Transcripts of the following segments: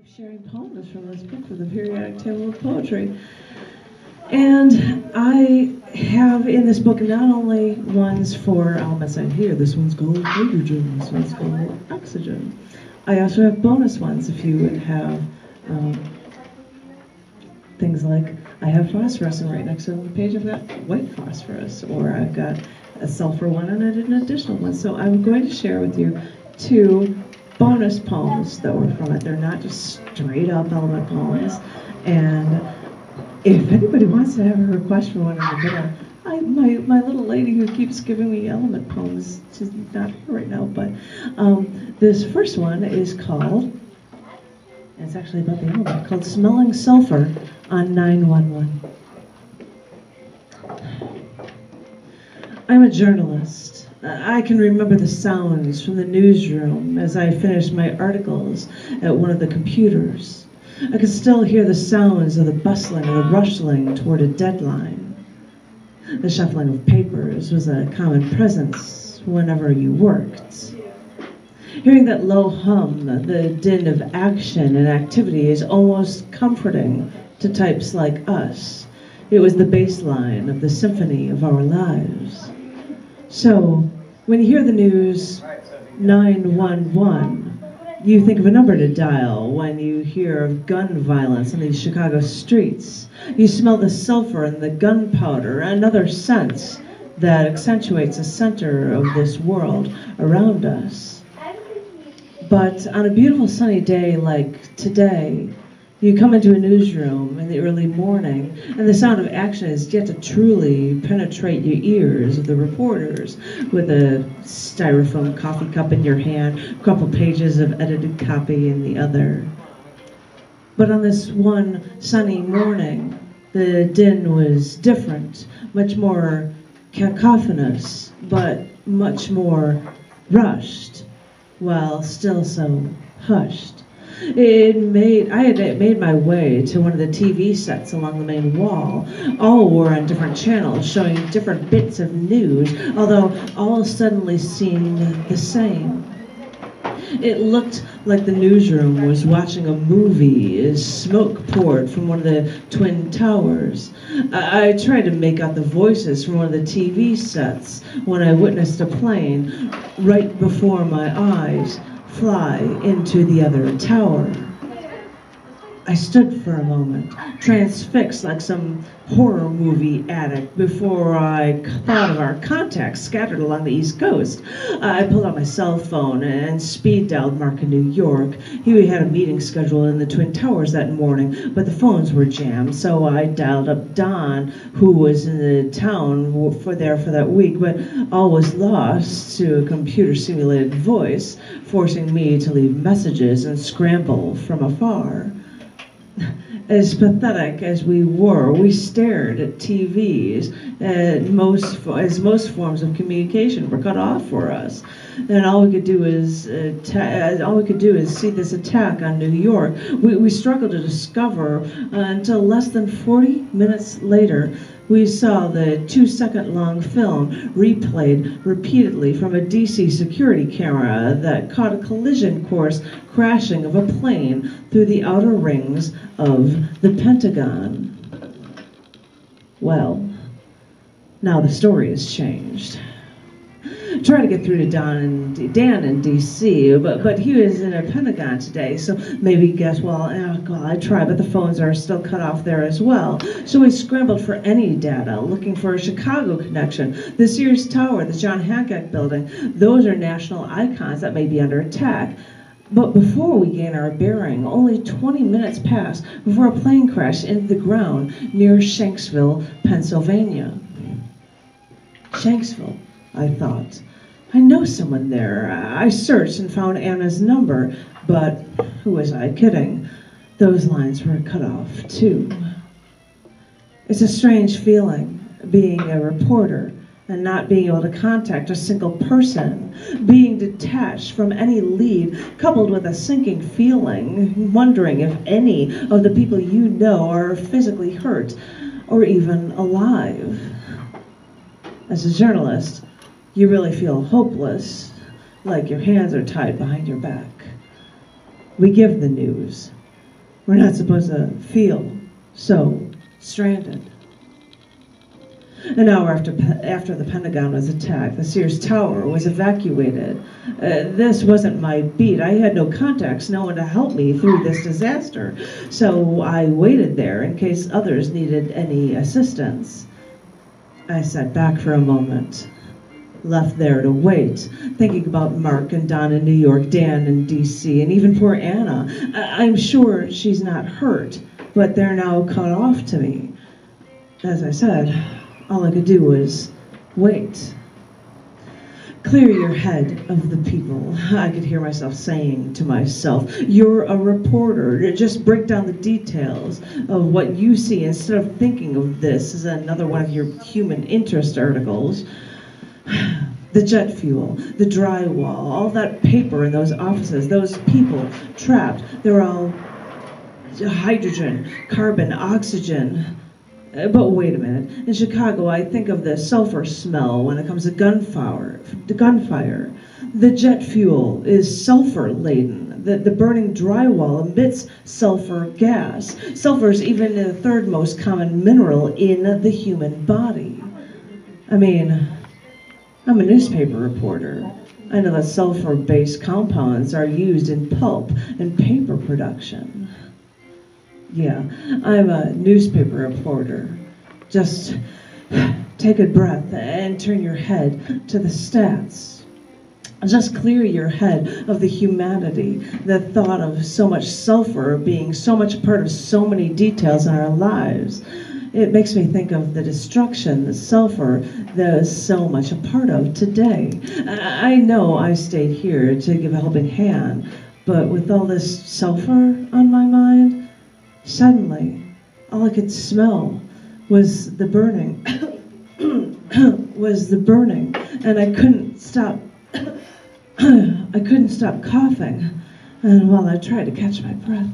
Sharing poems from this book for the periodic table of poetry. And I have in this book not only ones for elements in here, this one's called hydrogen, this one's called oxygen. I also have bonus ones if you would have things like, I have phosphorus, and right next to the page I've got white phosphorus, or I've got a sulfur one and I did an additional one. So I'm going to share with you two bonus poems that were from it. They're not just straight up element poems. And if anybody wants to have a request for one in the middle, my little lady who keeps giving me element poems, she's not here right now, but this first one is called, and it's actually about the element, called Smelling Sulfur on 911. I'm a journalist. I can remember the sounds from the newsroom as I finished my articles at one of the computers. I could still hear the sounds of the bustling and the rustling toward a deadline. The shuffling of papers was a common presence whenever you worked. Hearing that low hum, the din of action and activity, is almost comforting to types like us. It was the bass line of the symphony of our lives. So, when you hear the news 911, you think of a number to dial when you hear of gun violence in these Chicago streets. You smell the sulfur and the gunpowder, another sense that accentuates the center of this world around us. But on a beautiful sunny day like today, you come into a newsroom in the early morning, and the sound of action is yet to truly penetrate your ears of the reporters, with a styrofoam coffee cup in your hand, a couple pages of edited copy in the other. But on this one sunny morning, the din was different, much more cacophonous, but much more rushed, while still so hushed. I had made my way to one of the TV sets along the main wall. All were on different channels, showing different bits of news, although all suddenly seemed the same. It looked like the newsroom was watching a movie as smoke poured from one of the twin towers. I tried to make out the voices from one of the TV sets when I witnessed a plane right before my eyes fly into the other tower. I stood for a moment, transfixed like some horror movie addict, before I thought of our contacts scattered along the East Coast. I pulled out my cell phone and speed dialed Mark in New York. He had a meeting scheduled in the Twin Towers that morning, but the phones were jammed, so I dialed up Don, who was in the town for that week, but all was lost to a computer-simulated voice, forcing me to leave messages and scramble from afar. As pathetic as we were, we stared at TVs as most forms of communication were cut off for us, and all we could do is see this attack on New York. We struggled to discover until less than 40 minutes later. We saw the 2-second-long film replayed repeatedly from a DC security camera that caught a collision course crashing of a plane through the outer rings of the Pentagon. Well, now the story has changed. Trying to get through to Dan in D.C., but he was in a Pentagon today, so maybe guess, I tried, but the phones are still cut off there as well. So we scrambled for any data, looking for a Chicago connection, the Sears Tower, the John Hancock Building. Those are national icons that may be under attack. But before we gain our bearing, only 20 minutes passed before a plane crashed into the ground near Shanksville, Pennsylvania. Shanksville, I thought. I know someone there. I searched and found Anna's number, but who was I kidding? Those lines were cut off, too. It's a strange feeling, being a reporter and not being able to contact a single person, being detached from any lead, coupled with a sinking feeling, wondering if any of the people you know are physically hurt or even alive. As a journalist, you really feel hopeless, like your hands are tied behind your back. We give the news, We're not supposed to feel so stranded. An hour after the Pentagon was attacked, the Sears Tower was evacuated. This wasn't my beat. I had no contacts, no one to help me through this disaster. So I waited there in case others needed any assistance. I sat back for a moment, left there to wait, thinking about Mark and Don in New York, Dan in D.C., and even poor Anna. I'm sure she's not hurt, but they're now cut off to me. As I said, all I could do was wait. Clear your head of the people, I could hear myself saying to myself. You're a reporter. Just break down the details of what you see instead of thinking of this as another one of your human interest articles. The jet fuel, the drywall, all that paper in those offices, those people trapped. They're all hydrogen, carbon, oxygen. But wait a minute. In Chicago, I think of the sulfur smell when it comes to gunfire. The jet fuel is sulfur-laden. The burning drywall emits sulfur gas. Sulfur is even the third most common mineral in the human body. I mean, I'm a newspaper reporter. I know that sulfur-based compounds are used in pulp and paper production. Yeah, I'm a newspaper reporter. Just take a breath and turn your head to the stats. Just clear your head of the humanity, the thought of so much sulfur being so much a part of so many details in our lives. It makes me think of the destruction that sulfur that is so much a part of today. I know I stayed here to give a helping hand, but with all this sulfur on my mind, suddenly, all I could smell was the burning, and I couldn't stop, coughing, and while I tried to catch my breath.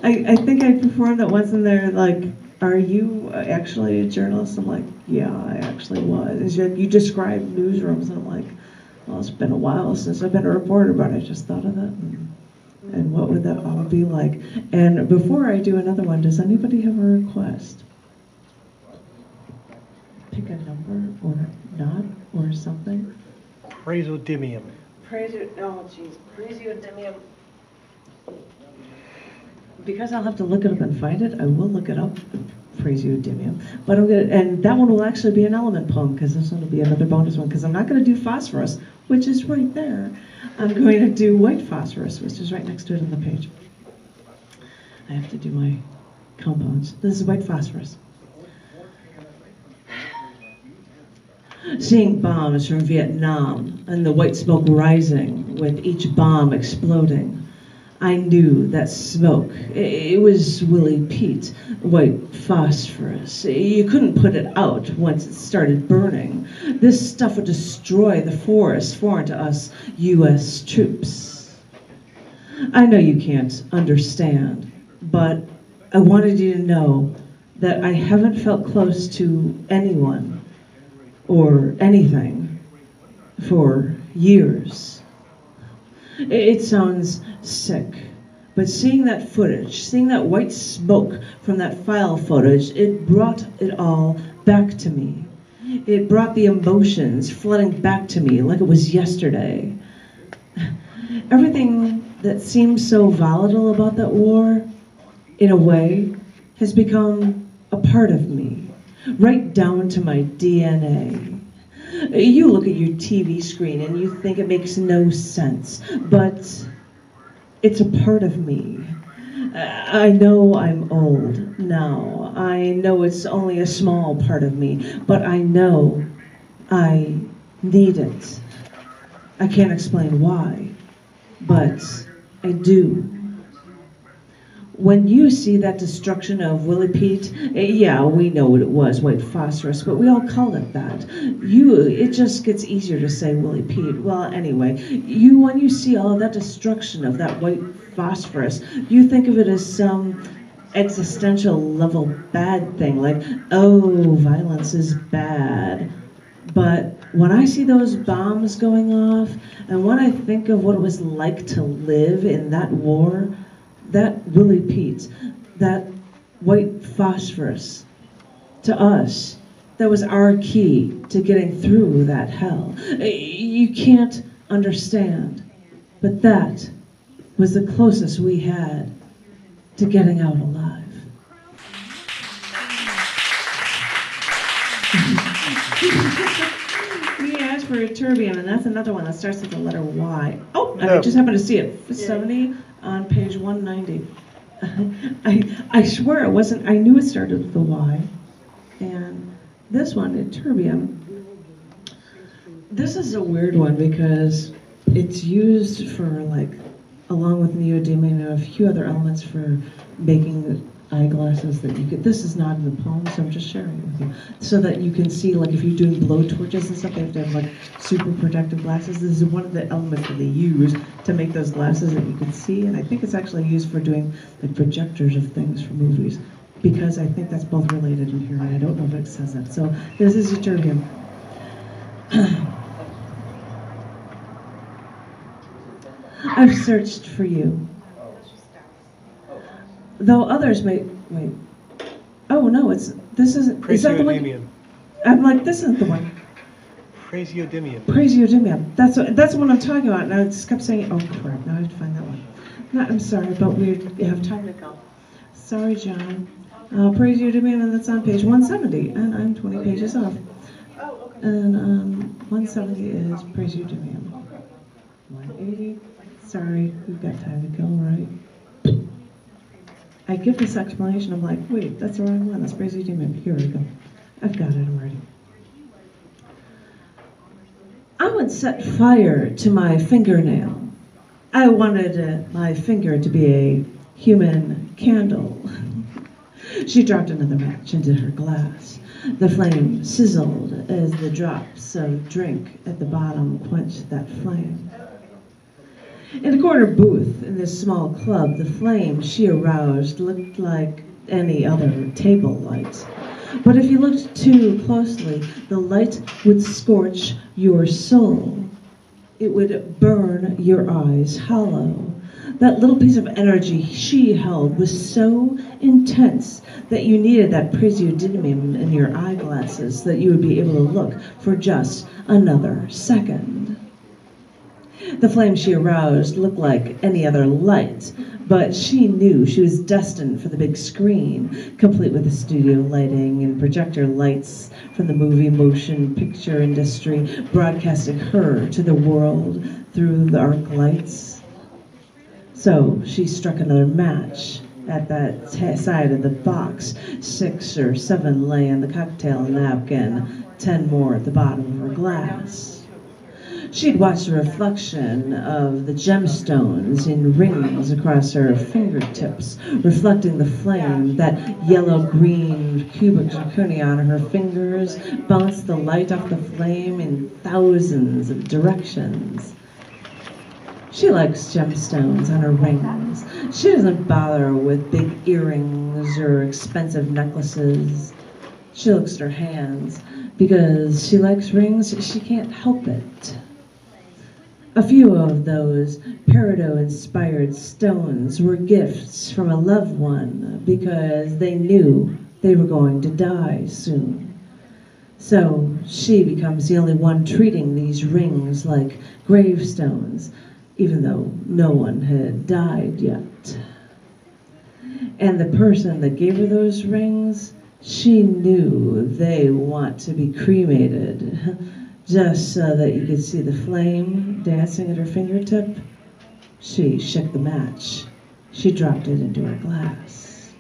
I think I performed that once, and they're like, are you actually a journalist? I'm like, yeah, I actually was. And she said, you described newsrooms, and I'm like, well, it's been a while since I've been a reporter, but I just thought of it. And what would that all be like? And before I do another one, does anybody have a request? Pick a number or not or something. Praseodymium. Praseodymium. Because I'll have to look it up and find it, I will look it up, Praseodymium. But I'm gonna, and that one will actually be an element poem, because this one will be another bonus one, because I'm not going to do Phosphorus, which is right there. I'm going to do white phosphorus, which is right next to it on the page. I have to do my compounds. This is white phosphorus. Seeing bombs from Vietnam and the white smoke rising with each bomb exploding, I knew that smoke. It was Willie Pete, white phosphorus. You couldn't put it out once it started burning. This stuff would destroy the forest foreign to us U.S. troops. I know you can't understand, but I wanted you to know that I haven't felt close to anyone or anything for years. It sounds sick, but seeing that footage, seeing that white smoke from that file footage, it brought it all back to me. It brought the emotions flooding back to me like it was yesterday. Everything that seemed so volatile about that war, in a way, has become a part of me, right down to my DNA. You look at your TV screen and you think it makes no sense, but it's a part of me. I know I'm old now. I know it's only a small part of me, but I know I need it. I can't explain why, but I do. When you see that destruction of Willie Pete, yeah, we know what it was, white phosphorus, but we all call it that. It just gets easier to say Willie Pete. Well, anyway, when you see all of that destruction of that white phosphorus, you think of it as some existential level bad thing, like, oh, violence is bad. But when I see those bombs going off, and when I think of what it was like to live in that war, that Willie Pete, that white phosphorus, to us, that was our key to getting through that hell. You can't understand, but that was the closest we had to getting out alive. We asked for ytterbium, and that's another one that starts with the letter Y. Oh, and I just happened to see it. 70 on page 190. I swear it wasn't, I knew it started with the Y. And this one, ytterbium, this is a weird one because it's used for, like, along with neodymium and a few other elements for making eyeglasses that you could. This is not in the poem, so I'm just sharing it with you. So that you can see, like, if you're doing blow torches and stuff, they have to have, like, super protective glasses. This is one of the elements that they use to make those glasses that you can see, and I think it's actually used for doing, like, projectors of things for movies, because I think that's both related in here, and I don't know if it says that. So this is ytterbium. I've searched for you. Though others may wait. Oh no, this isn't. Is that the one? I'm like, this isn't the one. Praseodymium. Praseodymium. That's the one I'm talking about. And I just kept saying, oh crap, now I have to find that one. No, I'm sorry, but we have time to go. Sorry, John. Praseodymium, and that's on page 170, and I'm 20 pages off. Oh, okay. And 170 is Praseodymium. 180. Sorry, we've got time to go, right? I give this explanation, I'm like, wait, that's the wrong one, that's Praseodymium. Here we go. I've got it already. I would set fire to my fingernail. I wanted my finger to be a human candle. She dropped another match into her glass. The flame sizzled as the drops of drink at the bottom quenched that flame. In a corner booth in this small club, the flame she aroused looked like any other table light. But if you looked too closely, the light would scorch your soul. It would burn your eyes hollow. That little piece of energy she held was so intense that you needed that praseodymium in your eyeglasses so that you would be able to look for just another second. The flame she aroused looked like any other light, but she knew she was destined for the big screen, complete with the studio lighting and projector lights from the movie motion picture industry, broadcasting her to the world through the arc lights. So she struck another match at that side of the box. 6 or 7 lay on the cocktail napkin, 10 more at the bottom of her glass. She'd watched the reflection of the gemstones in rings across her fingertips, reflecting the flame. That yellow-green cubic zirconia on her fingers bounced the light off the flame in thousands of directions. She likes gemstones on her rings. She doesn't bother with big earrings or expensive necklaces. She looks at her hands. Because she likes rings, she can't help it. A few of those peridot-inspired stones were gifts from a loved one because they knew they were going to die soon. So she becomes the only one treating these rings like gravestones, even though no one had died yet. And the person that gave her those rings, she knew they want to be cremated. Just so that you could see the flame dancing at her fingertip, she shook the match. She dropped it into her glass.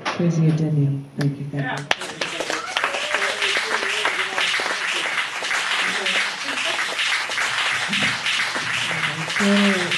Praseodymium. Thank you, thank you.